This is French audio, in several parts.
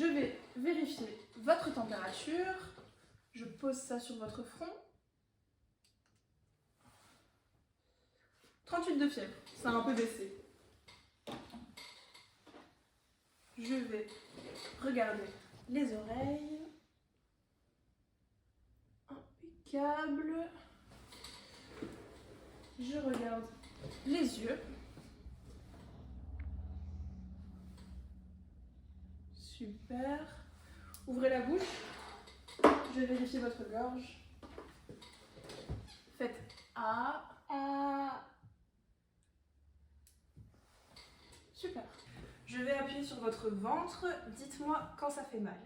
Je vais vérifier votre température. Je pose ça sur votre front. 38 de fièvre, ça a un peu baissé. Je vais regarder les oreilles. Impeccable. Je regarde les yeux. Super. Ouvrez la bouche. Je vais vérifier votre gorge. Faites A. A. Super. Je vais appuyer sur votre ventre. Dites-moi quand ça fait mal.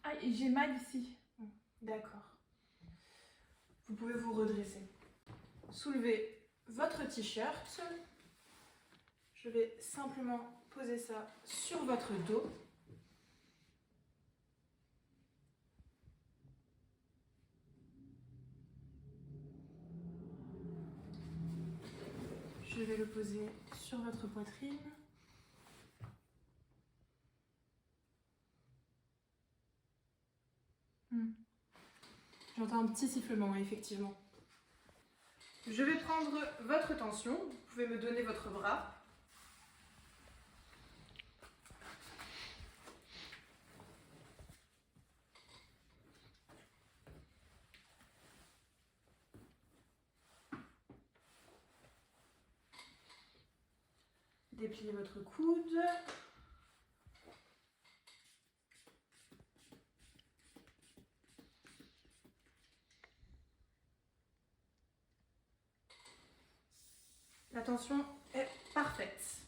Ah, j'ai mal ici. D'accord. Vous pouvez vous redresser. Soulevez votre t-shirt. Je vais simplement poser ça sur votre dos. Je vais le poser sur votre poitrine. J'entends un petit sifflement, effectivement. Je vais prendre votre tension. Vous pouvez me donner votre bras. Dépliez votre coude. La tension est parfaite.